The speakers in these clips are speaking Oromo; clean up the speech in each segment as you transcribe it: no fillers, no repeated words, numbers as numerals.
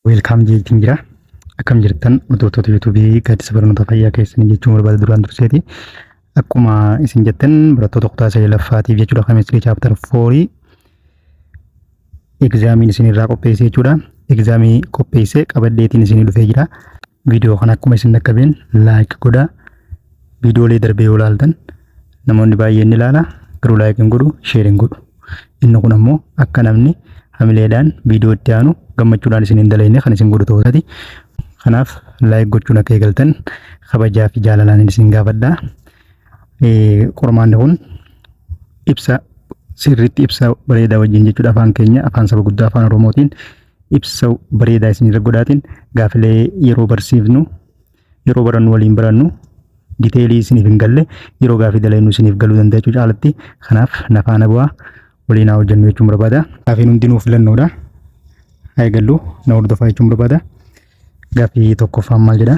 Welcome jechuun jira. Akkam jirtan wantoota yuutuubii gaaddisa barnoota fayyaa keessanii jechuun barbaada duraan durseeti. Akkuma isin jettan barattoota kutaa sagalaffaatiif jechuudha Chemistry chapter 4 exaamiin isin irraa qopheessee jechuudha. Exaamii qopheessee qabaddeetiin isin dhufee jira. Viidiyoo kana akkuma isin dhaqqabeen like godhaa. Viidiyoolee darbee yoo ilaaltan namoonni baay'een ni ilaala. Garuu like hin godhu, share hin godhu. Inni kun ammoo akka namni hamileedhaan viidiyoo itti aanu gammachuudhaan isin hin dalagne kan isin godhu ta'uusaati. Kanaaf like gochuun akka eegaltan kabajaa fi jaalalaan isin gaafadha. Qormaanni kun ibsa sirriitti ibsa bareedaa wajjin jechuudha afaan keenya afaan saba guddaa afaan Oromootiin ibsa bareedaa isin irra godhaatiin gaafilee yeroo barsiifnu yeroo barannu waliin barannu diteelii isiniif hin galle yeroo gaafii dalaynu isiniif galuu danda'a jechuudha caalatti. Kanaaf nafaana bu'aa waliin haa hojjennu jechuun barbaada. Gaafiin hundinuu filannoodha. Haa eegallu na hordofaa jechuun barbaada. Gaafii tokkoffaan maal jedha?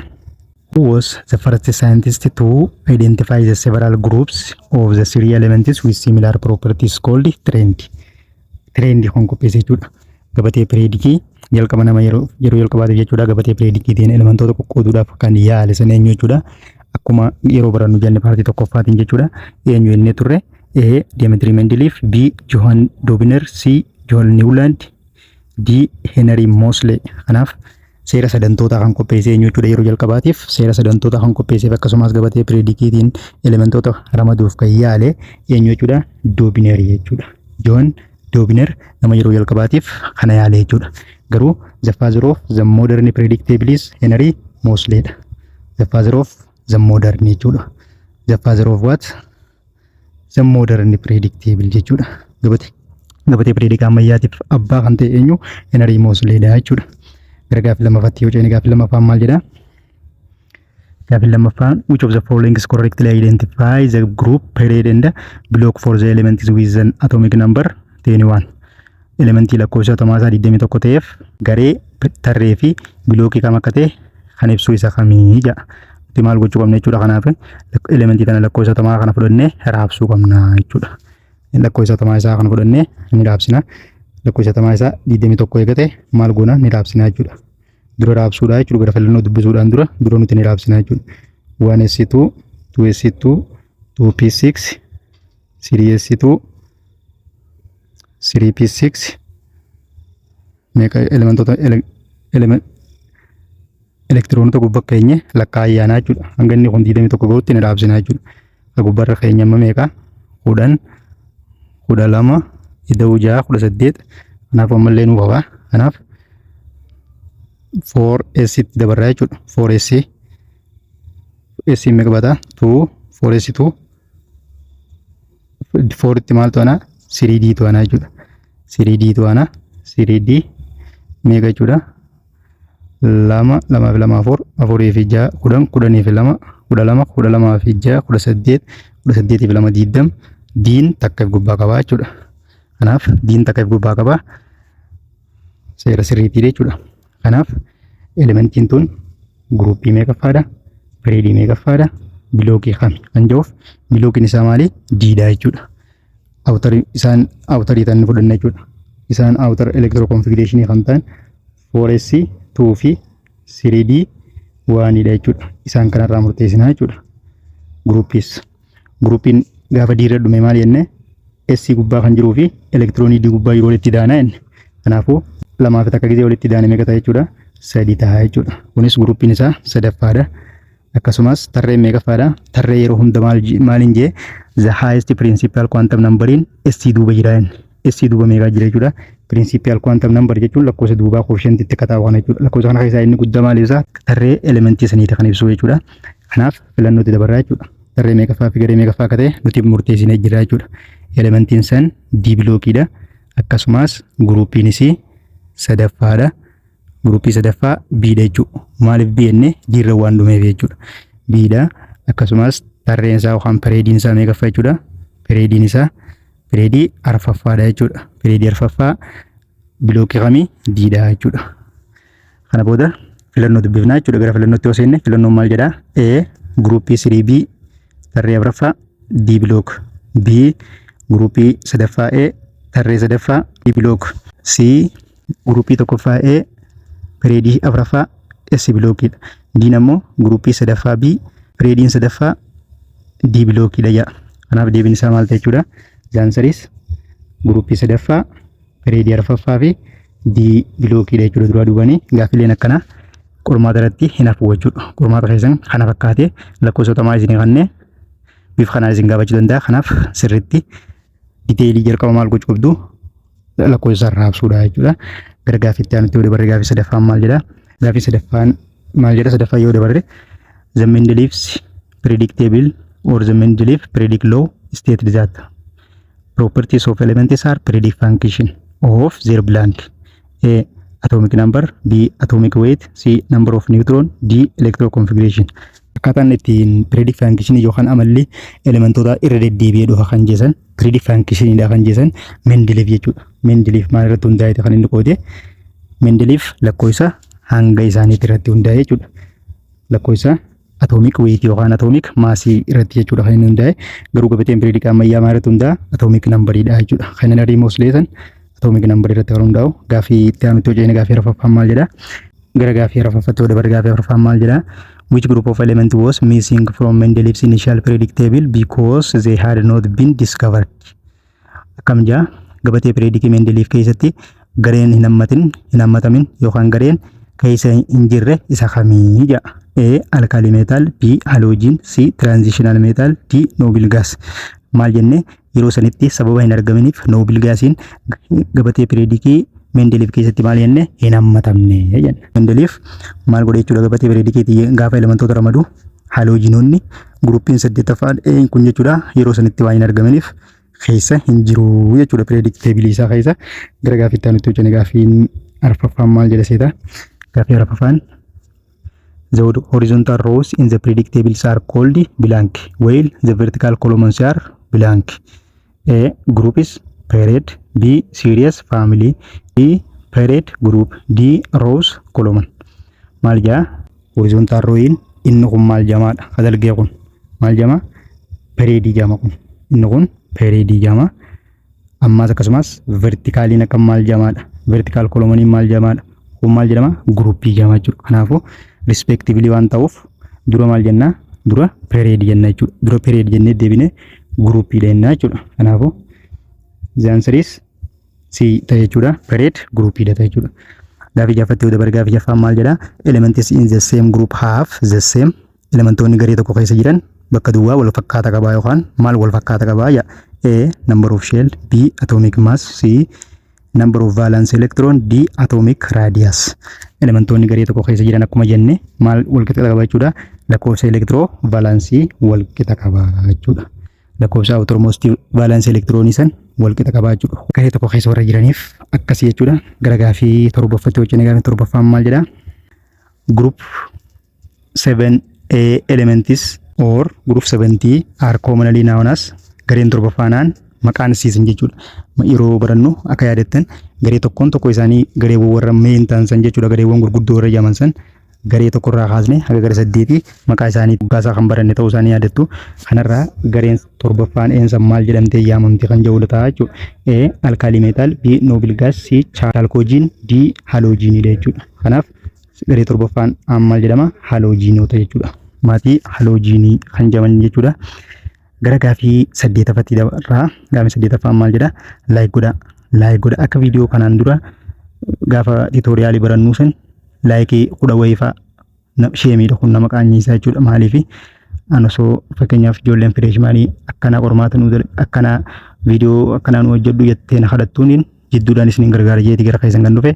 Who was the first scientist to identify the several groups of the three elements with similar properties called trend? Trend kun qopheesse jechuudha. Gabatee pireedikii jalqaba nama yeroo jalqabaatiif jechuudha. Gabatee pireedikiitiin elementoota qoqqooduudhaaf kan yaale san eenyu jechuudha. Akkuma yeroo barannu jenne paartii tokkoffaatiin jechuudha. Eenyu jennee turre? A. Dimitri Mendeleev, B. Johann Dobiner, C. Joel Newland, D. Henry Moseley. Kanaaf seera sadantoota kan qopheesse eenyu jechuudha yeroo jalqabaatiif seera sadantoota kan qopheesseef akkasumas gabatee pireedikiitiin elementoota ramaduuf kan yaale eenyu jechuudha Dobiner jechuudha. Johann Dobiner nama yeroo jalqabaatiif kana yaale jechuudha. Garuu the father of the modern predictabilis Henry Moseley dha. The father of the modern jechuudha. The father of what? The modern predictable jechuudha. Gabatee pireedikaa ammayyaatiif abbaa kan ta'e eenyu Henry Moseley dha jechuudha. Gara gaafii lammaffatti yoo ceene gaafii lammaffaan maal jedha? Gaafii lammaffaan which of the following is correctly identify the group period and block for the elements with an atomic number 21. Elementii lakkoofsa atomaa isaa 21 ta'eef garee tarree fi bilookii kam akka ta'e kan ibsu isa kamii jedha. Maal gochuu qabna jechuudha. Kanaaf elementii kana lakkoofsa atomaa kana fudhannee raabsuu qabna jechuudha. Lakkoofsa atomaa isaa kana fudhannee ni raabsina. Lakkoofsa atomaa isaa 21 eegate maal goona ni raabsina jechuudha. Dura raabsuudha jechuudha. Gara filannoo dubbisuudhaan dura nuti ni raabsina jechuudha. 1s2 2s2 2p6 3s2 3p6 meeqa elementoota elektiroonota gubbaa keenya lakkaayyaanaa jechuudha. Hanga inni kun 21 gahuutti ni raabsina jechuudha. Gubbaarra keenya amma meeqa? 10 12 ida'uu 6 18. Kanaaf ammallee nuuf hafaa. Kanaaf 4s itti dabarraa jechuudha. 4s s meeqa baata? 2 4s2 4 itti maal to'ana? 3d to'ana jechuudha. 3d to'ana 3d meeqa jechuudha? 2 2 fi 2 4 4 fi 6 10 10 fi 2 12 12 fi 6 18 18 fi 2 20 diin takka gubbaa qabaa jechuudha. Kanaaf diin takka gubbaa qabaa seera sirriitii jechuudha. Kanaaf elementiin tun guruupii meeqaffaadha? Pireedii meeqaffaadha? Bilookii kami kan jedhuuf bilookiin isaa maali? Diidha jechuudha. Isaan awutarii tan fudhanna jechuudha. Isaan awutar elektro konfigureeshinii kan ta'an 4s 2 fi 3d 1 dha jechuudha. Isaan kanarraa murteessinaa jechuudha. Guruupiin gaafa diirra dhume maal jenne? S gubbaa kan jiruu fi elektiroonii D gubbaa yeroo walitti daana jenne. Kanaafuu lamaa fi takka gisee walitti daane meeqa ta'a jechuudha? 3 ta'a jechuudha. Kunis guruupiin isaa sadaffaadha. Akkasumas tarreen meeqaffaadha? Tarree yeroo hunda maaliin jee the highest principal quantum numberiin S duuba jira jenne. S duuba meeqa jira jechuudha? Principal quantum number jechuun lakkoofsa duubaa koefficient itti kataa'u kana jechuudha. Lakkoofsa kana keessaa inni guddaa maal ibsa? Tarree elementii saniiti kan ibsu jechuudha. Kanaaf filannootti dabarraa jechuudha. Tarree meeqaffaa fi garee meeqaffaa akka ta'e nuti murteessinee jira jechuudha. Elementiin san D bilookiidha. Akkasumas guruupiin isii sadaffaadha. Guruupii sadaffaa B dha jechuudha. Maaliif B jenne? D irra waan dhumeef jechuudha. B dha. Akkasumas tarreen isaa yookaan pireediin isaa meeqaffaa jechuudha? Pireediin isaa pireedii arfaffaadha jechuudha. Pireedii arfaffaa bilookii kamii? D dha jechuudha. Kana booda filannoo dubbifnaa jechuudha. Gara filannootti yoo seenne filannoon maal jedhaa? A guruupii 3B tarree afuraffaa D bilook, B guruupii sadaffaa A tarree sadaffaa D bilook, C guruupii tokkoffaa A pireedii afuraffaa S bilookiidha. Diin ammoo guruppii sadaffaa B, pireediin sadaffaa D bilookiidha jedha. Kanaaf deebiin isaa maal ta'e jechuudha? Zaansaris guruppii sadaffaa, pireedii arfaffaa fi D bilookiidha jechuudha. Duraa duubanii gaaffileen akkanaa qormaata irratti hin hafu jechuudha. Qormaata keessan kana fakkaatee lakkoofsota maa isin kanneen bifa kanaan isin gaafachuu danda'a. Kanaaf sirriitti diteelii jalqaba maal gochuu qabdu lakkoofsa raabsuudha jechuudha. Gara gaaffiitti aanutti yoo dabarre gaaffii sadaffaan maal jedha? Gaaffii sadaffaan maal jedha? Sadaffaan yoo dabarre the Mendeleev's predictable or the Mendeleev predict law states that properties of elements are predict function of their blank. A. Atomic number, B. Atomic weight, C. Number of neutron, D. Electron configuration. Akkaataan ittiin predict function yookaan amalli elementoota irra deddeebi'ee dhufa kan jeesan predict functionidha kan jeesan Mendeleev jechuudha. Mendeleev maal irratti hundaa'e kan inni qoode? Mendeleev lakkoofsa hanga isaaniitti irratti hundaa'e jechuudha. Lakkoofsa atomic weight yookaan atomic maasii irratti jechuudha kan inni hundaa'e. Garuu gabateen predict ammayyaa maal irratti hundaa'a? Atomic numberidha jechuudha. Kan inni remote leesan atomic number irratti kan hundaa'u. Gaaffii itti aanutti hojii gaaffii arfaffaan maal jedha? Gara gaaffii arfaffaatti yoo dabarre gaaffii arfaffaan maal jedha? Which group of elements was missing from Mendeleev's initial periodic table because they had not been discovered? Akkam jaa gabatee periodikii Mendeleev keessatti gareen hin hammatamin yookaan gareen keessa hin jirre isa kamii jaa? A. Alkali metal, B. Halogen, C. Transitional metal, D. Noble gas. Maal jenne yeroo sanitti sababa hin argaminiif noble gaasiin gabatee periodikii Mendeleev keessatti maal jenne hin hammatamne jenne. Mendeleev maal godhe jechuudha gabatee periodikiitti gaafa elementoota ramadu halogenoonni guruppiin 8ffaan kun jechuudha yeroo sanitti waan hin argaminiif keessa hin jiru jechuudha periodic table isaa keessa. Gara gaaffiitti aanutti hojjenne gaaffiin arfaffaan maal jedha seeta? Gaaffii arfaffaan the horizontal rows in the periodic tables are called blank while the vertical columns are blank. A. Group is period, B. Series family, D. Period group, D. Rows column. Maal jaa horizontal rowiin inni kun maal jamaadha? Kadalgee kun maal jama? Periodii jama kun. Inni kun periodii jama. Ammas akkasumas vertikaliin akka maal jamaadha? Vertical columniin maal jamaadha? Kun maal jedhama? Groupii jama jechuudha. Kanaafuu respectively waan ta'uuf dura maal jenna? Dura period jenna jechuudha. Dura period jennee deebine groupii jenna jechuudha. Kanaafuu the answer is C ta'e jechuudha. Period groupii ta'e jechuudha. Gaaffii jaafattee dabar gaaffii jaffaan maal jedha? Elements in the same group have the same. Elementoonni garee tokko keessa jiran bakka duwwaa wal fakkaata qabaa yookaan maal wal fakkaata qabaa yaa? A. Number of shell, B. Atomic mass, C. Number of valence electron, D. Atomic radius. Elementoonni garee tokko keessa jiran akkuma jenne maal wal qixa qabaa jechuudha? Lakkoofsa electron valensii wal qixa qabaa jechuudha. Lakkoofsa outermost valence electron san wal qixa qabaa jechuudha. Garee tokko keessa warra jiraniif akkasii jechuudha. Gara gaaffii torbaffaatti hojjenne gaaffii torbaffaan maal jedha? Group 7A elements or group 70 are commonly known as. Gareen torbaffaanaan maqaan siisan jechuudha. Yeroo barannu akka yaadattan garee tokkoon tokko isaanii gareewwan warra main ta'an san jechuudha. Gareewwan gurguddoo warra jedhaman san garee tokkorraa kaasne haga gara 8 maqaa isaanii gaasaa kan baranne ta'uu isaanii yaadattu. Kanarraa gareen torbaffaan eensan maal jedhamtee yaamamte kan jedhu ta'a jechuudha. A. Alkali metal, B. Noble gas, C. Chalcogen, D. Halogenidha jechuudha. Kanaaf garee torbaffaan maal jedhama? Halogenota jechuudha. Maatii halogenii kan jedhaman jechuudha. Gara gaaffii 8ffaatti dabarraa gaaffii 8ffaan maal jedha? Like godha. Akka viidiyoo kanaan dura gaafa tuutoriyaalii barannuu san like 10 wayiifaa sheemiidha kun nama qaanyiisaa jechuudha. Maaliif an osoo fakkeenyaaf ijoolleen fireeshmaanii akkana qormaata nu akkana viidiyoo akkanaa nu hojjedhu jettee na kadhattuun jidduudhaan isin gargaara jeeti gara keessan kan dhufe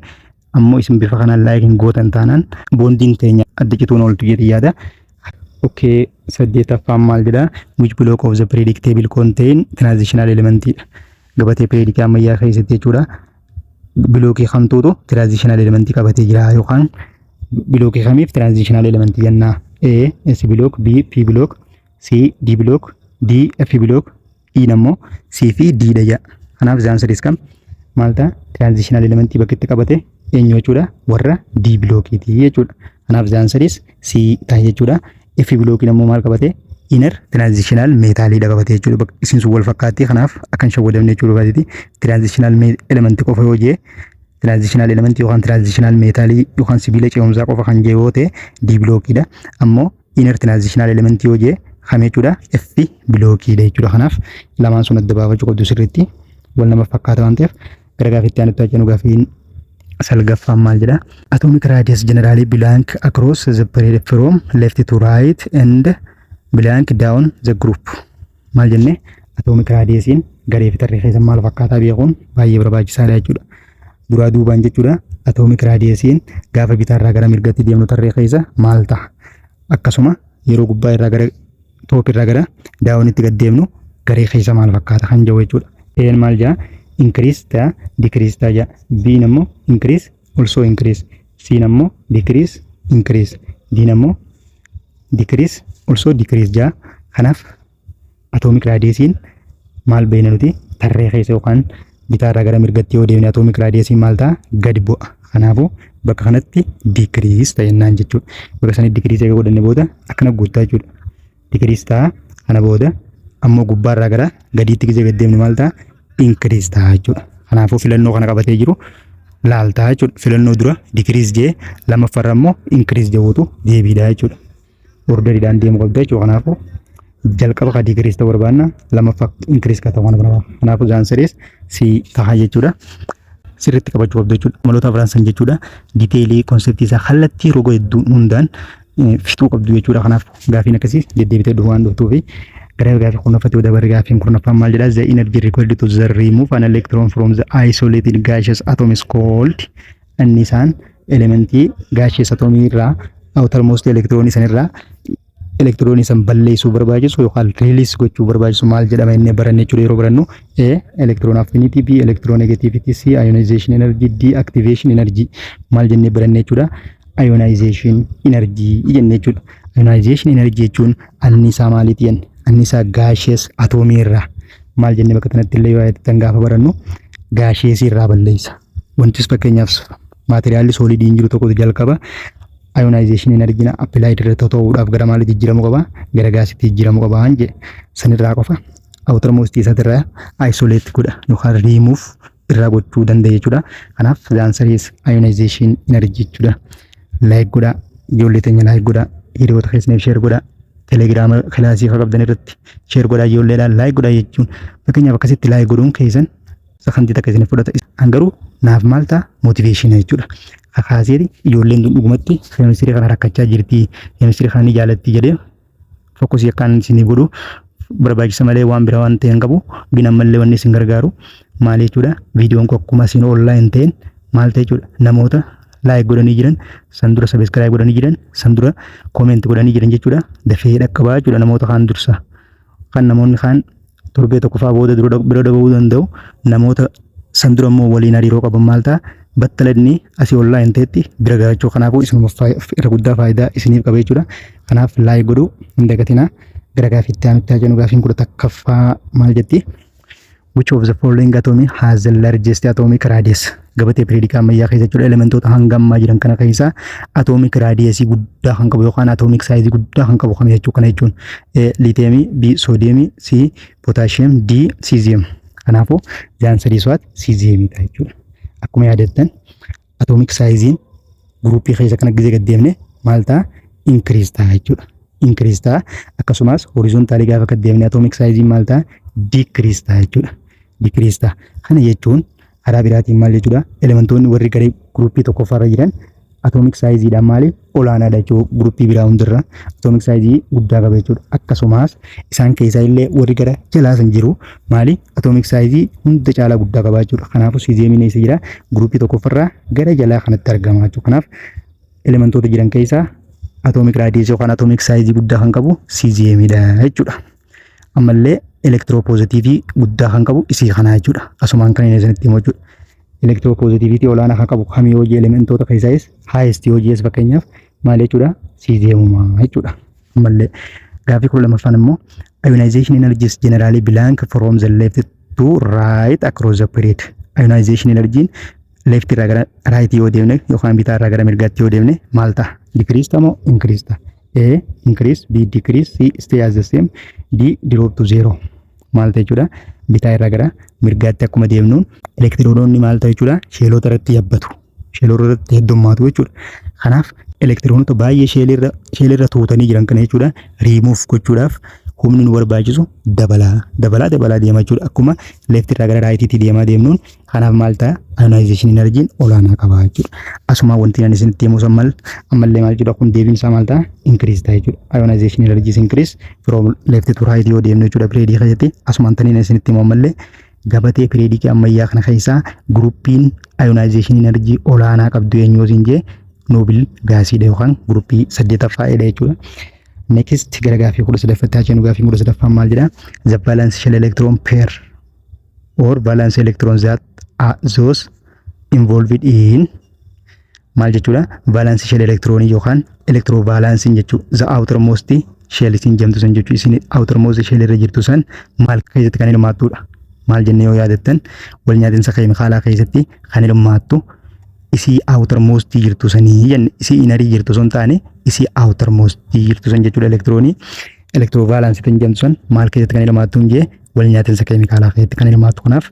ammoo isin bifa kanaan like gootan taanaan boondiin teenya adda cituun ooltu jeeti yaada. Okay, 8ffaan maal jedha? Which block of the periodic table contain transitional element? Gabatee periodikii ammayyaa keessatti jechuudha. Bilookii kamtuutu transitional element qabatee jira yookaan bilookii kamiif transitional element jenna? A. S block, B. P block, C. D block, D. F block, E nammoo C fi D dha jedha. Kanaaf answer kam maal ta'a? Transitional element bakka itti qabate eenyu jechuudha? Warra D blockiiti jechuudha. Kanaaf answer C ta'a jechuudha. F block nammoo maal qabate? Inner transitional metal dha qabate jechuudha. Isin sun wal fakkaatti kanaaf akkan shawwadamne jechuudha baatiti. Transitional element qofa yoo jee transitional element yookaan transitional metal yookaan sibiila ce'umsaa qofa kan jee yoo ta'e D blockiidha. Ammoo inner transitional element yoo jee kam jechuudha F blockiidha jechuudha. Kanaaf lamaan sun adda baafachuu qabdu sirriitti wal nama fakkaata waan ta'eef gara gaaffiitti aanutti hojjennu gaaffiin salgaffaan maal jedha? Atomic radius generally blank across the period from left to right and blank down the group. Maal jenne atomic radiusiin garee fi tarree keessa maal fakkaataa beekuun baay'ee barbaachisaadha jechuudha. Duraa duubaan jechuudha atomic radiusiin gaafa bitaarraa gara mirgatti deemnu tarree keessa maal ta'a? Akkasuma yeroo gubbaa irraa gara top irraa gara daawunitti gad deemnu garee keessa maal fakkaata kan jedhu jechuudha. Een maal jaa increase ta decrease ta jaa. B nammoo increase also increase. C nammoo decrease increase. D nammoo decrease also decrease jaa. Kanaaf atomic radiusiin maal beekna nuti tarree keessa yookaan bitaarraa gara mirgatti yoo deemne atomic radiusiin maal ta'a? Gadi bu'a. Kanaafuu bakka kanatti decrease ta'ennaan jechuudha. Bakka sanatti decrease eega godhanne booda akkana guuttaa jechuudha. Decrease ta'a kana booda ammoo gubbaarraa gara gadiitti gisee gad deemne maal ta'a? Increase ta'a jechuudha. Kanaafuu filannoo kana qabatee jiru laaltaa jechuudha. Filannoo dura decrease jee lammaffaarra ammoo increase jechuutu deebiidha jechuudha. Orderiidhaan deemuu qabda jechuudha. Kanaafuu jalqaba ka decrease ta'uu barbaanna lammaffaa increase ka ta'uu barbaanna. Kanaafuu zaansarees si ta'a jechuudha. Sirriitti qabachuu qabdu jechuudha. Maloota Firaansan jechuudha. Diteelii konseptii isaa kallattii roga hedduu hundaan fixuu qabdu jechuudha. Kanaaf gaafiin akkasii deddeebitee dhufu waan dhuftuu fi gara gaafii kurnaffatti yoo dabarre gaafiin kurnaffaan maal jedha? The energy required to the remove an electron from the isolated gaseous atom is called. Annisaan elementii gaseous atomii irraa outermost electron sanirraa elektiroonii san balleessuu barbaachisu yookaan release gochuu barbaachisu maal jedhama inni baranne jechuudha. Yeroo barannu A electron affinity, B electron negativity, C ionization energy, D activation energy maal jennee baranne jechuudha. Ionization energy jennee jechuudha. Ionization energy jechuun annisaa maaliiti jenne? Annisaa gaseous atomii irraa maal jennee bakka kanatti illee yoo yaadatan gaafa barannu gaseous irraa balleessa. Wantis fakkeenyaaf maateriyaali soolidiin jiru tokkotu jalqaba ionization energy na applied irra ta'uudhaaf gara maalitti jijjiiramuu qaba? Gara gaasitti jijjiiramuu qaba waan jedhe sanirraa qofa outermost isaarraa isolate godha yookaan remove irraa gochuu danda'a jechuudha. Kanaaf the answer is ionization energy jechuudha. Like godha ijoollee teenya like godha hiriyoota keessaniif share godha telegiraama kilaasii qabdan irratti share godha ijoolleedhaan like godha jechuun fakkeenyaaf akkasitti like godhuun keessan sakantii takka isin fudhata. Garuu naaf maal ta'a? Motivation jechuudha. Akaaseeti ijoolleen dhugumatti keemistirii kana rakkachaa jirti, keemistirii kana ni jaalatti jedhee fokusii akkaan isin godhu barbaachisa malee waan biraa waan ta'e hin qabu. Gina mallee wanni isin gargaaru maal jechuudha? Viidiyoon kun akkuma isin online ta'een maal ta'e jechuudha? Namoota like godhanii jiran, san dura subscribe godhanii jiran, san dura comment godhanii jiran jechuudha. Dafee dhaqqabaa jechuudha namoota kaan dursa. Kan namoonni kaan torbee tokko fa'aa booda bira dabuu danda'u namoota san dura immoo waliin hariiroo qaban maal ta'a? Battaladni asii online ta'etti bira gaachuu. Kanaafuu isinuuf irra guddaa faayidaa isiniif qaba jechuudha. Kanaaf like godhuu hin dagatinaa. Gara gaaffiitti aanutti haa jennu. Gaaffiin kudha takkaffaa maal jetti? Which of the following atomic has the largest atomic radius? Gabatee piriidikaa ammayyaa keessa jechuudha. Elementoota hanga ammaa jiran kana keessaa atomic radiusii guddaa kan qabu yookaan atomic size guddaa kan qabu kam jechuu kana jechuun liitiyeemii, B soodiyeemii, C potaashiyeem, D siiziyeem. Kanaafuu jaansariis waat siiziyeemii ta'a jechuudha. Akkuma yaadattan atomic sizein gruupii keessa kana gisee gad deemne maal ta'a? Increase ta'a jechuudha. Increase ta'a. Akkasumas horizontaalii gaafa gad deemne atomic sizein maal ta'a? Decrease ta'a jechuudha. Decrease ta'a. Kana jechuun karaa biraatiin maal jechuudha? Elementoonni warri garee gruupii tokkoffaarra jiran atomic sizeidhaan maali? Olaanaadha jechuudha. Gruupii biraa hundirra atomic size guddaa qaba jechuudha. Akkasumas isaan keessaa illee warri gara jalaa san jiru maali? Atomic size hunda caalaa guddaa qaba jechuudha. Kanaafuu siiziyeemiin eessa jira? Gruupii tokkoffaarraa gara jalaa kanatti argama jechuudha. Kanaaf elementoota jiran keessaa atomic radius yookaan atomic size guddaa kan qabu siiziyeemiidha jechuudha. Ammallee elektiroopoozitiivii guddaa kan qabu isii kana jechuudha. Asumaan kan inni isinitti himu jechuudha. Elektiroopoozitiiviitii olaanaa kan qabu kamii hojii elementoota keessaayis highest hojiis fakkeenyaaf maal jechuudha? Siiziyeemumaa jechuudha. Ammallee gaaffii kudha lamaffaan immoo ionization energy is generally blank from the left to right across the period. Ionization energy left irraa gara right yoo deemne yookaan bitaa irraa gara mirgaatti yoo deemne maal ta'a? Decrease ta'a moo increase ta'a? A increase, B decrease, C stay as the same, D drop to zero. maal ta'e jechuudha bitaa irraa gara mirgaatti akkuma deemnuun elektiroononni maal ta'e jechuudha sheelota irratti yabbatu sheelota irratti heddummaatu jechuudha. Kanaaf elektiroonota baay'ee sheelirra tuutanii jiran kana jechuudha riimuuf gochuudhaaf humni nu barbaachisu dabalaa deema jechuudha. Akkuma leeft irraa gara raayitiitti deemaa deemnuun kanaaf maal ta'a ionization energy olaanaa qaba jechuudha. Asuma wanti ani isinitti himu ammallee maal jechuudha kun deebiin isaa maal ta'a increase ta'a jechuudha. Ionization energy increase from left to right yoo deemnu jechuudha pireedii keessatti asuma antaniin isinitti himu ammallee gabatee pireedii ammayyaa kana keessaa gruppiin ionization energy olaanaa qabdu eenyu siin jee Noble gaasiidha yookaan gruppii 8ffaadha jechuudha. Next gara gaafii 13ffaa jennu gaafii 13ffaa maal jedha the valence shell electron pair or valence electrons that are those involved in maal jechuudha valence shell electron yookaan electrovalancing jechuudha. The outermost shell isin jamtu san jechuudha isin outermost shell irra jirtu san maal keessatti kan hirmaattudha. Maal jennee yoo yaadattan wal nyaatinsa keemikaalaa keessatti kan hirmaattu isi outermost jirtu sanii jenne isi inner jirtu son taane isi outermost jirtu san jechuudha elektiroonii electrovalence tan jedhamtu san maal keessatti kan hirmaattu jee wal nyaatinsa keemikaalaa keessatti kan hirmaattu. Kanaaf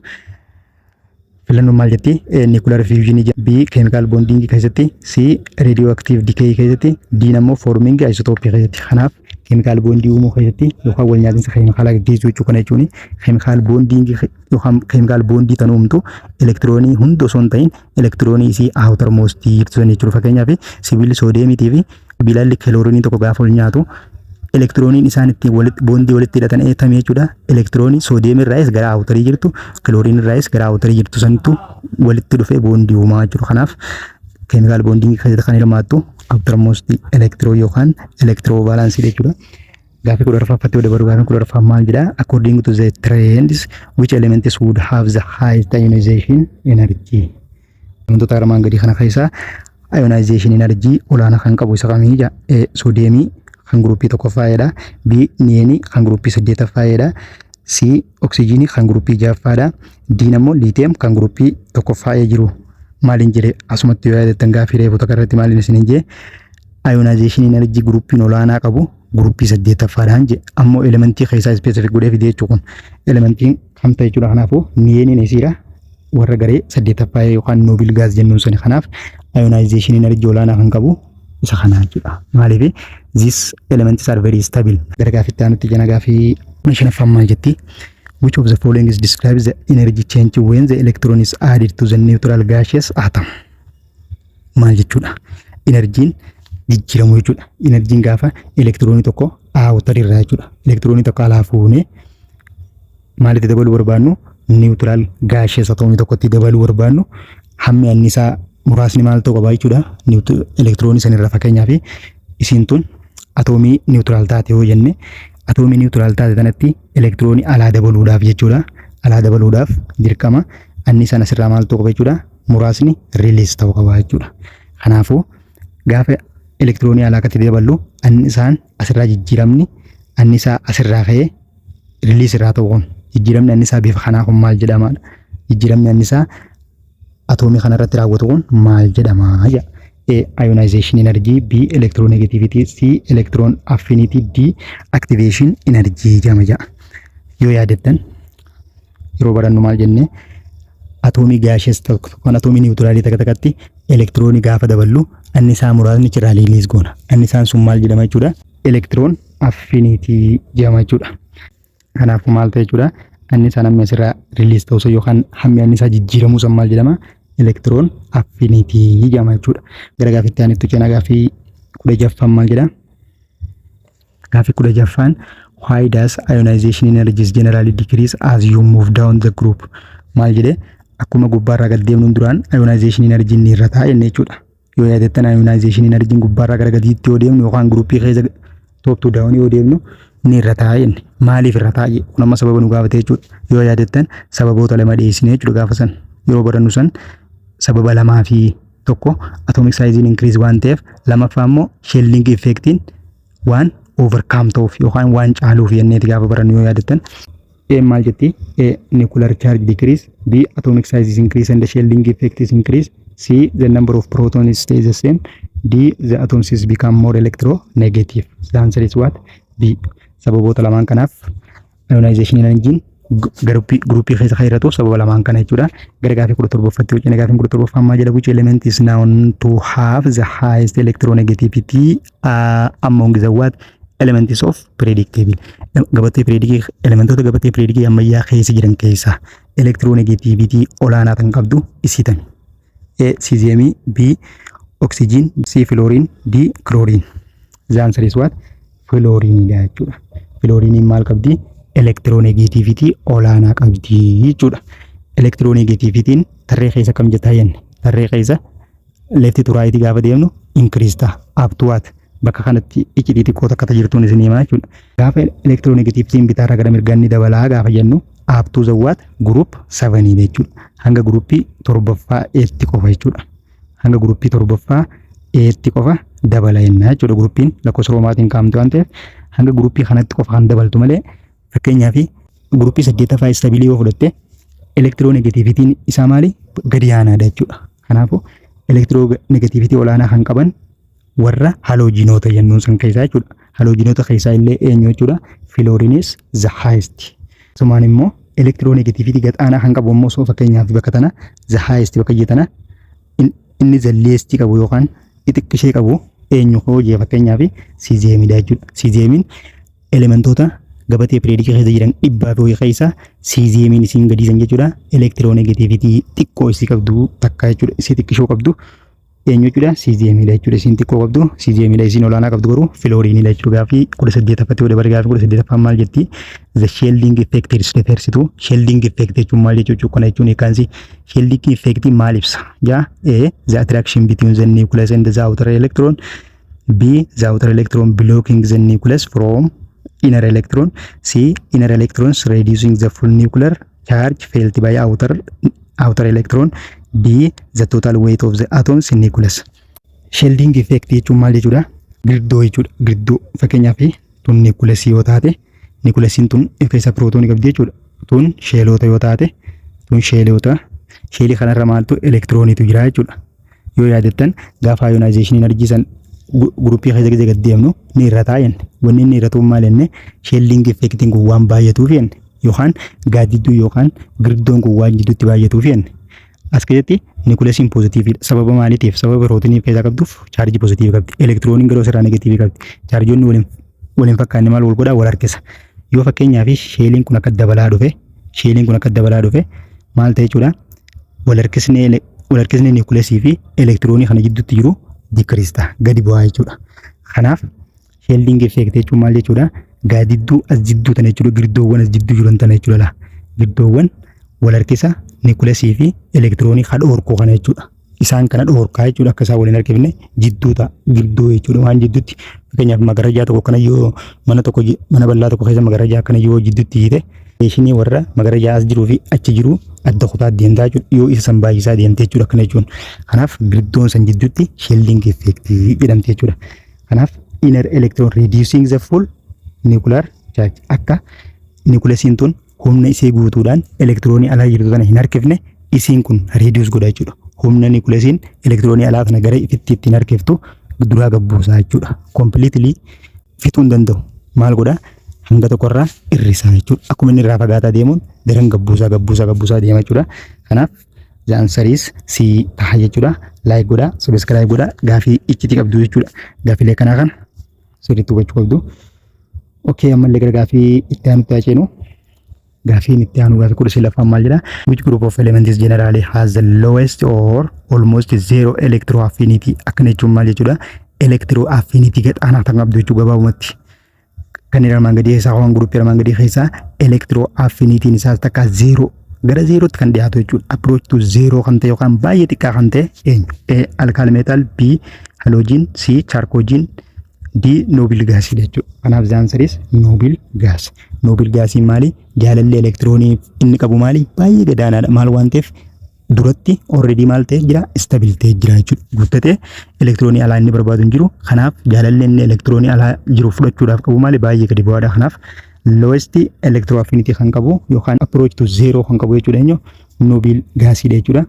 filannoon maal jetti nuclear fusion B chemical bonding keessatti C radioactive decay keessatti D ammoo forming isotope keessatti. Kanaaf chemical bonding uumuu keessatti yookaan wal nyaatinsa keemikaalaa gaggeessuu jechuudha. Kana jechuun chemical bonding yookaan chemical bonding tan uumtu elektiroonii hundi osoo hin ta'in elektiroonii isii outermost jirtu san jechuudha. Fakkeenyaaf sibiilli soodiyeemiitii fi sibiilalli kiloorinii tokko gaafa wal nyaatu elektirooniin isaan ittiin bondii walitti hidhatan eetamee jechuudha. Elektiroonii soodiyeemii irraas gara outerii jirtu kilooriin irraas gara outerii jirtu santu walitti dhufee bondii uumaa jechuudha. Kanaaf chemical bonding keessatti kan hirmaattu outermost electro yookaan electrovalence jechuudha. Gaafii 14ffaatti yoo dabaru gaafii 14ffaa maal jedha according to the trends which elements would have the highest ionization energy. Wantoota armaan gadii kana keessaa ionization energy olaanaa kan qabu isa kamii jedha soodiyeemii kan gruppii 1ffaadha. B niyeeni kan gruppii 8ffaadha. C oksijiinii kan gruppii 6ffaadha. D ammoo liitiyeem kan gruppii 1ffaa jiru. Maalin jedhe asumatti yoo yaadattan gaafii reefuu takka irratti maalin isin jee ionization energy gruppiin olaanaa qabu gruppii 8ffaadhaan jedhe ammoo elementii keessaa specific godhee fide jechuudha. Kun elementiin kam ta'e jechuudha. Kanaafuu niyeeniin isiidha warra garee 8ffaa yookaan noble gas jennuun sani. Kanaaf ionization energy olaanaa kan qabu isa kana jechuudha. Maaliif these elements are very stable. Gara gaafitti aanutti jana gaafii 5ffaa maal jetti which of the following is describes the energy change when the electron is added to the neutral gaseous atom. Maal jechuudha energiin jijjiiramu jechuudha. Energiin gaafa elektiroonii tokko outer irraa jechuudha. Elektiroonii tokko alaa fuunee maalitti dabaluu barbaannu neutral gaseous atomii tokkotti dabaluu barbaannu hammi annisaa muraasni maal ta'uu qaba jechuudha. Elektiroonii sanirra fakkeenyaaf isiin tun atomii neutral taate yoo jenne atomii neutral taate kanatti elektiroonii alaa dabaluudhaaf jechuudha. Alaa dabaluudhaaf dirqama annisaan asirraa maal ta'uu qaba jechuudha. Muraasni release ta'uu qaba jechuudha. Kanaafuu gaafa elektiroonii alaa akkatti daballu annisaan asirraa jijjiiramni annisaa asirraa ka'ee release irraa ta'u kun jijjiiramni annisaa bifa kanaa kun maal jedhama? Jijjiiramni annisaa atomii kanarratti raawwatu kun maal jedhama? Ionization energy, B electronegativity, C electron affinity, D activation energy jedhama jedha. Yoo yaadattan yeroo barannu maal jenne atomii gaseous tokko kan atomii neutraalii takka takkatti elektiroonii gaafa daballu annisaa muraasni irraa release goona. Annisaan sun maal jedhama jechuudha? Electron affinity jedhama jechuudha. Kanaafuu maal ta'e jechuudha? Annisaan amma asirraa release ta'uu yookaan hammi annisaa jijjiiramuu san maal jedhama? Electron affinity jedhama jechuudha. Gara gaafitti aanutti cina gaafii 16ffaan maal jedha? Gaafii 16ffaan why does ionization energy generally decrease as you move down the group? Maal jedhe akkuma gubbaarraa gad deemnuun duraan ionization energy ni irra ta'a jenne jechuudha. Yoo yaadattan ionization energy gubbaarraa gara gadiitti yoo deemnu yookaan gruppii keessa top to down yoo deemnu ni irra ta'a jenne. Maaliif irra ta'a jedhe? Kun amma sababa nu gaafate jechuudha. Yoo yaadattan sababoota lama dhiyeessine jechuudha gaafa san yeroo barannu san sababa lamaa fi tokko atomic size increase waan ta'eef lamaffaa immoo shelling effectiin waan overcome ta'uuf yookaan waan caaluuf yenneeti gaafa barannu yoo yaadattan. Maal jetti? Nuclear charge decrease, B atomic size is increase and the shelling effect is increase, C the number of protons stays the same, D the atoms is become more electronegative. The answer is what? B. Sababoota lamaan kanaaf ionization energy groupii keessa khayratu sababa lamaan kana jechuudha. Gara gaafii 17tti wajjin gaafii 17 maal jedha which element is known to have the highest electronegativity among the what elements of predictable. Gabatee predictive elementoota gabatee predictive ammayyaa keessa jiran keessa electronegativity olaanaa kan qabdu isitan. A cesium, B oxygen, C fluorine, D chlorine. The answer is what? Fluorine jechuudha. Fluorine maal qabdi? Electronegativity olaanaa qabdi jechuudha. Electronegativity tarree keessa kam jettaa jenne? Tarree keessa left to right gaafa deemnu increase ta'a. Up to what? Bakka kanatti iccitii xiqqoo takka jirtuun isin himaa jechuudha. Gaafa electronegativity bitaarra gara mirgaatti dabalaa gaafa jennu up to the what? Group 7 jechuudha. Hanga gruppii 7ffaa eetti qofa jechuudha. Hanga gruppii 7ffaa eetti qofa dabala jenna jechuudha. Gruppiin lakkoofsa roomaatiin kaa'amtu waan ta'eef hanga gruppii kanatti qofa kan dabaltu malee fakkeenyaaf gruppii 8ffaa istabilii yoo fudhatte electronegativity isaa maali? Gadi aanaadha jechuudha. Kanaafuu electronegativity olaanaa kan qaban warra haloojinoota jennuun san keessaa jechuudha. Haloojinoota keessaa illee eenyu jechuudha? Fluorine is the highest. Sumaan immoo electronegativity gad aanaa kan qabu immoo fakkeenyaaf bakka tana the highest bakka jetana inni the least qabu yookaan xixiqqishee qabu eenyu hojii fakkeenyaaf cesiumidha jechuudha. Cesiumin elementoota gabatee predictive keessa jiran dhibbaa fi keessa cesiumin isiin gadiisan jechuudha. Electronegativity xiqqoo isii qabdu takka jechuudha. Isii xiqqishoo qabdu eenyu jechuudha? Cesiumidha jechuudha. Isiin xiqqoo qabdu cesiumidha. Isiin olaanaa qabdu garuu fluorineidha jechuudha. Gaafii 18ffatti wada bara gaafii 18ffaa maal jetti? The shielding effect is refers to shielding effect jechuun maal jechuudha? Kana jechuun eekansi shielding effect maal ibsa? Ja A the attraction between the nucleus and the outer electron, B the outer electron blocking the nucleus from inner electron, C inner electrons reducing the full nuclear charge felt by outer electron, D the total weight of the atoms in nucleus. Shielding effect jechuun maal jechuudha? Girdoo jechuudha. Girdoo fakkeenyaaf tun nucleus yoo taate nucleusin tun keessa prootonii qabdi jechuudha. Tun sheelota yoo taate tun sheelota sheelii kanarra maaltu elektirooniitu jira jechuudha. Yoo yaadattan gaafa ionization energy san gruppii keessa gad deemnu ni irrataa jenne. Wanni inni irratu maal jenne? Shielding effectiin kun waan baay'atuuf jenne yookaan gaaddidduu yookaan girdoon kun waan jidduutti baay'atuuf jenne. As keessatti nucleusin positiividha. Sababa maaliitiif? Sababa prootonii keessa qabduuf chaarjii positiivii qabdi. Elektirooniin garuu asirraa negatiivii qabdi. Chaarjoonni waliin fakkaanne maal wal godhaa? Wal harkisa. Yoo fakkeenyaaf sheeliin kun akka dabalaa dhufe maal ta'e jechuudha? Wal harkisni nucleusii fi elektiroonii kana jidduutti jiru decrease ta'a. Gadi bu'aa jechuudha. Kanaaf shielding effect jechuun maal jechuudha? Gaadidduu as jidduu tana jechuudha. Girdoowwan as jidduu jiran tana jechuudha. Girdoowwan wal harkisa nucleusii fi elektiroonii hadhoorkoo kana jechuudha. Isaan kana dhoorkaa jechuudha. Akka isaan waliin harkifne jidduu ta'a. Girdoo jechuudha. Waan jidduutti fakkeenyaaf magarajaa tokko kana yoo mana bal'aa tokko keessa magarajaa kana yoo jidduutti hiite ishinii warra magarajaa as jiruu fi achi jiru adda kutaa deemtaa jechuudha. Yoo isa san baay'isaa deemte jechuudha akkana jechuun. Kanaaf girdoon san jidduutti shielding effect jedhamte jechuudha. Kanaaf inner electron reducing the full nuclear charge akka nucleusin tun humna isee guutuudhaan elektiroonii alaa jirtu kana hin harkifne isiin kun reduce godha jechuudha. Humna nucleusin elektiroonii alaa kana gara ifitti ittiin harkiftu duraa gabbuusaa jechuudha. Completely fixuu hin danda'u. Maal godha? Hanga tokkorraa irrisaa jechuudha. Akkuma inni irraa fagaataa deemuun daran gabbuusaa deema jechuudha. Kanaaf the answer is C ta'a jechuudha. Like godhaa, subscribe godhaa, gaafii iccitii qabdu jechuudha. Gaafiilee kanaa kana sirriitti hubachuu qabdu. Okay, ammallee gara gaafii itti aanutti haceenu. Gaafiin itti aanu gaafii 16ffaan maal jedha? Which group of elements generally has the lowest or almost zero electro affinity? Akkana jechuun maal jechuudha? Electro affinity gad aanaa kan qabdu jechuu gabaabumatti. Kan armaan gadii keessaa waan gruppii armaan gadii keessaa electro affinity isaas takka 0 gara 0tti kan dhiyaatu jechuudha. Approach to 0 kan ta'e yookaan baay'ee xiqqaa kan ta'e eenyu? A alkali metal, B halogen, C charcogen, D noble gas jechuudha. Kanaaf the answer is noble gas. Noble gas maali? Jaalalli elektiroonii inni qabu maali? Baay'ee gadaanaadha. Maal waan ta'eef duratti already maal ta'e jira? Stable ta'e jira jechuudha. Guuttatee elektiroonii alaa inni barbaadu hin jiru. Kanaaf jaalalli inni elektiroonii alaa jiru fudhachuudhaaf qabu maali? Baay'ee gadi bu'aadha. Kanaaf lowest electro affinity kan qabu yookaan approach to 0 kan qabu jechuudha. Eenyu? Noble gas jechuudha.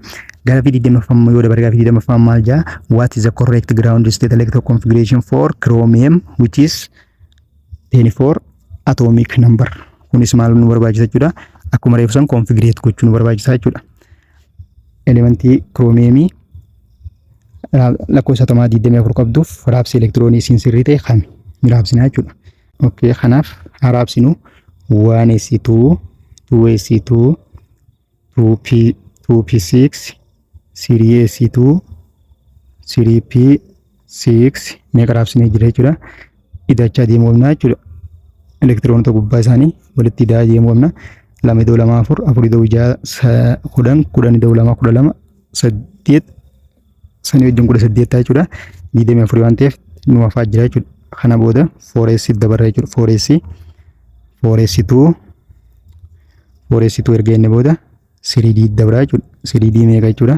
Gaafii 20ffaa yoo dabaree gaafii 20ffaa maal jaa? What is the correct ground state electron configuration for chromium which is 24 atomic number? Kunis maal nu barbaachisa jechuudha? akkuma reefsan configurate gochuun barbaachisaa jechuudha. Elementii chromium lakkoofsa 24 qabduuf raabsi elektiroonii siin sirrii ta'e kami ni raabsina jechuudha. Okay, kanaaf raabsinu 1s2 2s2 2p6 3s2 3p6 meeqa raabsinee jira jechuudha. Idachaa deemna jechuudha. Elektiroonota gubbaa isaanii walitti idaa deemna. 2 2 4 4 2 6 10 10 2 12 8 sanii wajjin 18 jechuudha. 24 waan ta'eef nu hafaa jira jechuudha. Kana booda 4s dabarra jechuudha. 4s2 erga inni booda 3d dabra jechuudha. 3d meeqa jechuudha.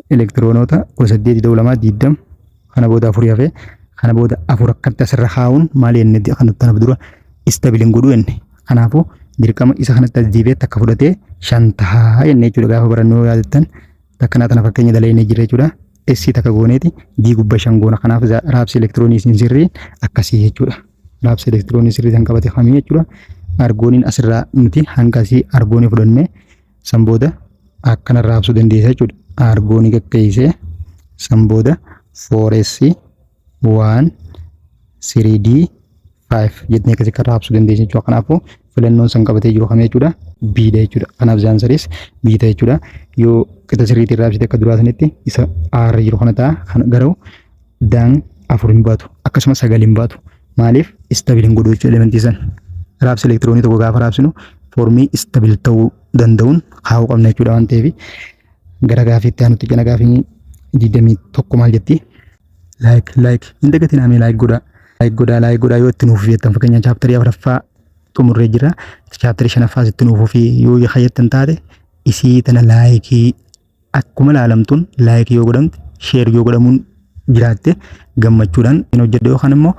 Elektiroonota 18 2 20 kana booda 4 hafe kana booda 4 akkatti asirra kaa'uun maal inni kanatti ana dura istabilin godhu enne. Kanaafuu dirqama isa kanatti asdiibee takka fudhatee 5 tahaa jennee jechuudha. Gaafa barannoo yaadattan takka tana fakkeenya dalaynee jira jechuudha. Essi takka gooneeti d gubba 5 goona. Kanaaf raabsi elektiroonii siin sirrii akkasii jechuudha. Raabsi elektiroonii sirrii san qabate kamii jechuudha. Argooniin asirraa nuti hangasii argoonii fudhannee san booda akkana raabsuu dandeessa jechuudha. Argoonii gaggeessee san booda 4s 1 3d 5 jennee akkasii kan raabsuu dandeessa jechuudha. Kanaafuu filannoon san qabatee jiru kamii jechuudha. Bidha jechuudha. Kanaaf zaansariis biita jechuudha. Yoo qixa sirriitiin raabsite akka duraa sanitti isa r jiru kana ta'a. Kan garuu daan 4 hin baatu akkasumas 9 hin baatu. Maaliif istabil hin godhu jechuudha elementii san. Raabsi elektiroonii tokko gaafa raabsinu foormii istabil ta'uu danda'uun kaa'uu qabna jechuudha waan ta'eef gara gaafiitti aanutti cina gaafii 21 maal jetti? Like hin dagatinaa like godhaa yoo itti nuuf jettan fakkeenya chaaptarii 4ffaa xumurree jira. Chaaptarii 5ffaa itti nuuf fi yoo hayattan taate isii tana laayikii akkuma laalamtuun laayikii yoo godhamte sheer yoo godhamuun jiraatte gammachuudhaan hin hojjedhu yookaan immoo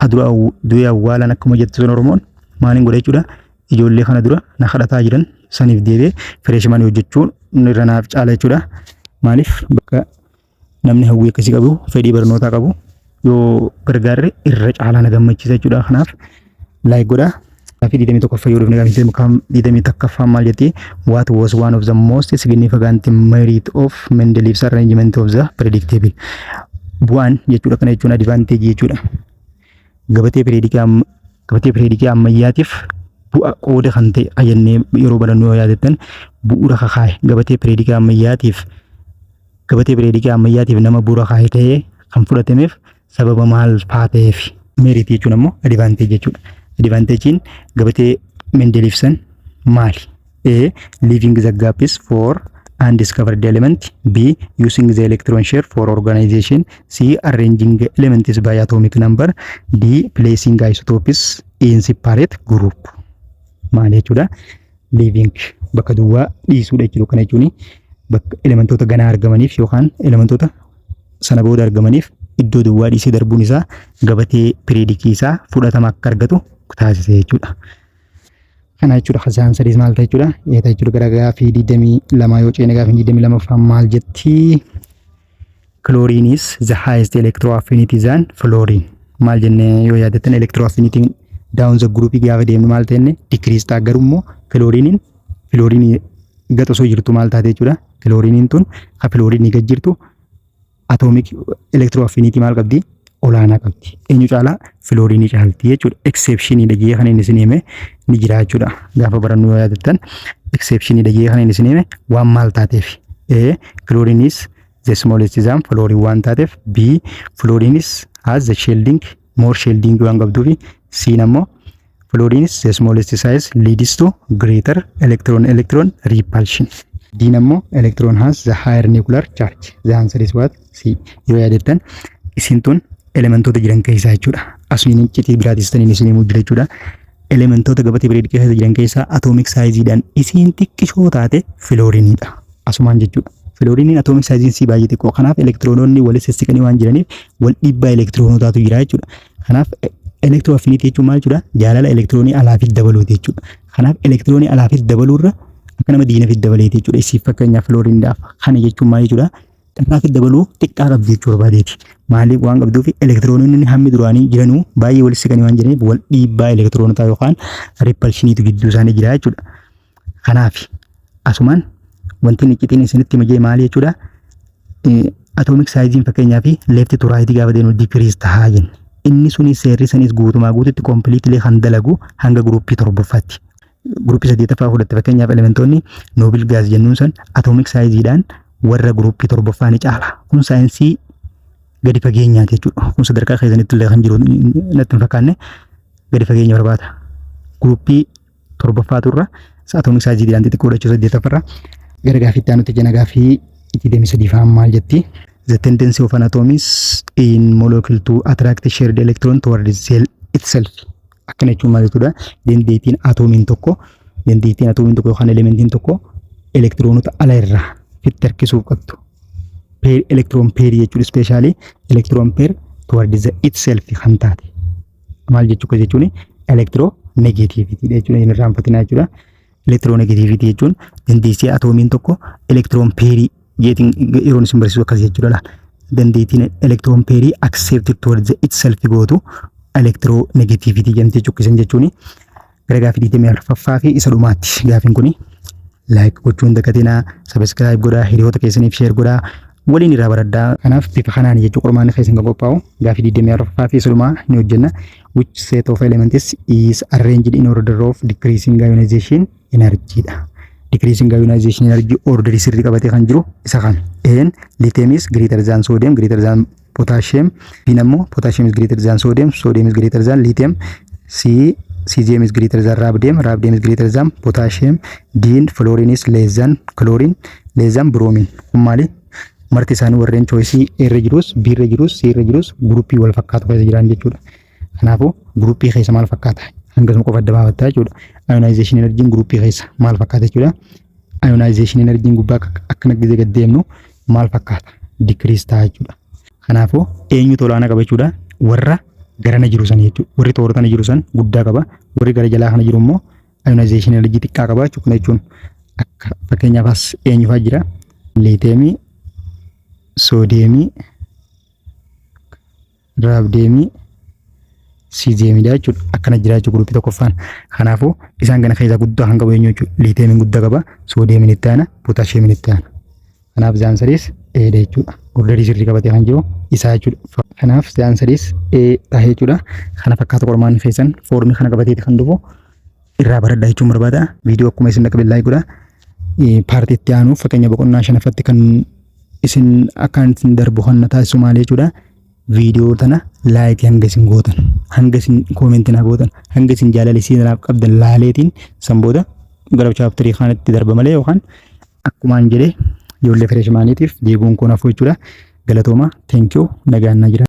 adura du'ee awwaalan akkuma jettu sun Oromoon maaliin godha jechuudha. Ijoollee kana dura na kadhataa jiran saniif deebee fireeshman hojjechuun irra naaf caala jechuudha. Maaliif bakka namni hawwii akkasii qabu fedhii barnootaa qabu yoo gargaarre irra caalaa na gammachiisa jechuudha. Kanaaf laayik godhaa. Gaafii 21ffaa yoo dhufne gaafii 21ffaa maal jetti? What was one of the most significant merit of Mendeleev's arrangement of the predictable? Bu'aan jechuudha kana jechuun advantage jechuudha. Gabatee pireedikii ammayyaatiif bu'a qooda kan ta'e ajennee yeroo barannoo yaadattan bu'uura kakaa'e gabatee pireedikii ammayyaatiif nama bu'uura kakaa'e ta'ee kan fudhatameef sababa maal fa'aa ta'eef merit jechuun ammoo advantage jechuudha. Advantagein gabatee Mendeleevsan maali? A. Leaving the gaps for undiscovered element. B. Using the electron share for organization. C. Arranging elements by atomic number. D. Placing isotopes in separate group. Maali jechuudha? Leaving bakka duwwaa dhiisuudha jechuudha. Kana jechuun bakka elementoota ganaa argamaniif yookaan elementoota sana booda argamaniif iddoo duwwaa dhiisee darbuun isaa gabatee pireedikii isaa fudhatama akka argatu taasise jechuudha. Kana jechuudha khazaan sadiis maal ta'e jechuudha. Eeta jechuudha gara gaafii 22 yoo ceene gaafii 22ffaa maal jetti? Chlorine is the highest electroaffinity than fluorine. Maal jenne yoo yaadattan electroaffinity down the group gaafa deemnu maal ta'enne decrease ta'a garuu fluorine gad osoo jirtu maal taate jechuudha. Fluorine tun ka fluorine gad jirtu atomic electroaffinity maal qabdi? Olaanaa qabdi. Eenyu caalaa? Fluorine caalti jechuudha. Exception dhagee kan inni isin hime ni jira jechuudha. Gaafa barannoo yaadattan exception dhagee kan inni isin hime waan maal taateef? A. Fluorine is the smallest than fluorine waan taateef. B. Fluorine has the shielding more shielding waan qabduufi. C ammoo fluorine is the smallest size leads to greater electron repulsion. D ammoo electron has the higher nuclear charge. The answer is what? C. Yoo yaadattan isin tun elementoota jiran keessaa jechuudha. Asuniin citii biraatis taniin isin himuu jira jechuudha. Elementoota gabatee pireedikii keessa jiran keessaa atomic saayiziidhaan isiin xiqqishoo taate fluoriniidha. Asumaan jechuudha. Fluoriniin atomic saayiziin si baay'ee xiqqoo. Kanaaf elektiroonoonni wal sissiqanii waan jiraniif wal dhiibbaa elektiroonotaatu jira jechuudha. Kanaaf electroaffinity jechuun maal jechuudha? Jaalala elektiroonii alaafitti dabaluuti jechuudha. Kanaaf elektiroonii alaafitti dabaluurra akka nama diinafitti dabaleeti jechuudha. Isiif fakkeenyaaf fluoriniidhaaf kana jechuun maal jechuudha? Xarraafitti dabaluu xiqqaa qabdi jechuu barbaadeeti. Maaliif waan qabduuf elektiroononni hammi duraanii jiranuu baay'ee wal siqanii waan jiraniif wal dhiibbaa elektiroonotaa yookaan repulsioniitu gidduu isaanii jira jechuudha. Kanaaf asumaan wanti iccitiin isinitti himee maali jechuudha. Atomic size fakkeenyaa fi left to right gaafa deemu decrease tahaa jenna. Inni suni seerri sanis guutumaa guututti completely kan dalagu hanga gruupii 7ffaatti. Gruupii 8ffaa fudhatte fakkeenyaaf elementoonni noble gas jennuun san atomic sizeedhaan warra gruupii 7ffaa ni caala. Kun saayinsii gadi fageenyaati jechuudha. Kun sadarkaa keessanitti illee kan jiru natti hin fakkaanne gadi fageenya barbaada. Gruupii 7ffaatu irra atomic sizeedhaan xixiqqoo godhachuu 8ffarra gara gaaffiitti aanutti jenna. Gaaffii itti deemsa sadifaa maal jetti? The tendency of an atom is in molecule to attract shared electron toward the cell itself. Akkana jechuun maal jechuudha? Dandeettiin atoomiin tokko yookaan elementiin tokko elektiroonota ala irraa fitti harkisuuf qabdu. Electron pair jechuudha, especially electron pair toward the itself kan taate. Maal jechuun electronegativity jechuudha. Inni raanfatinaa jechuudha. Electronegativity jechuun dandeettii atoomiin tokko electron pair yeroon isin barsiisu akkas jechuudha. Dandeettiin electron pair accepted toward the itself gootu electronegativity jedhamti jechuun. Gara gaaffii 24ffaa fi isa dhumaatti gaaffiin kun like gochuun dagatinaa, subscribe godhaa, hiriyoota keessaniif share godhaa, waliin irraa baradhaa. Kanaaf bifa kanaan jechuu qormaanni keessan kan qophaa'u gaaffii 24ffaa fi isa dhumaa ni hojjenna. Which set of elements is arranged in order of decreasing ionization energy dha. Decreasing ionization energy order sirrii qabatee kan jiru isa kan. Lithium is greater than sodium, greater than potassium. Ammoo potassium is greater than sodium, sodium is greater than lithium. Cesium is greater than rhodium, rhodium is greater than potassium. Fluorine is less than chlorine, less than bromine. Maali? Marti isaanii warreen choice irra jirus, B irra jirus, C irra jirus gruupii wal fakkaatu keessa jiran jechuudha. Kanaafuu gruupii keessa maal fakkaata? Hangasuma qofa adda baafattaa jechuudha. Ionization energy gruupii keessa maal fakkaata jechuudha. Ionization energy gubbaa akkana gizee gad deemnu maal fakkaata? Decrease ta'a jechuudha. Kanaafuu eenyu olaanaa qaba jechuudha? Warra garana jiru san jechuudha. Warri toortana jiru san guddaa qaba. Warri gara jalaa kana jiru immoo ionization energy xiqqaa qaba jechuudha. Akka fakkeenyaaf as eenyu fa'aa jira? Lithium, sodium, rhodium, cesium jechuudha. Akkana jira jechuudha gruupii tokkoffaan. Kanaafuu isaan kana keessaa guddaa kan qabu eenyu jechuudha? Lithium guddaa qaba, sodium ni itti aana, potassium ni itti aana. Kanaaf zaansaris A jechuudha. Orderii sirrii qabatee kan jiru isaa jechuudha. Kanaaf zaansaris A tahee jechuudha. Kana fakkaata qormaanni keessan foormii kana qabateeti kan dhufu irraa baradhaa jechuun barbaada. Viidiyoo akkuma isin dhaqqabe laayik godhaa. Paartii itti aanuuf fakkeenya boqonnaa 5ffatti kan isin akkaan isin darbu kan taasisu maal jechuudha? Viidiyoo tana laayikii hanga isin gootan, hanga isin koomentii na gootan, hanga isin jaalala isinaaf qabdan laaleetiin san booda gara chaaptarii kanatti darba malee yookaan akkumaan jedhee ijoollee fireeshmaaniitiif deebiin kun hafuu jechuudha. Galatooma, thank you, nagaan na jira.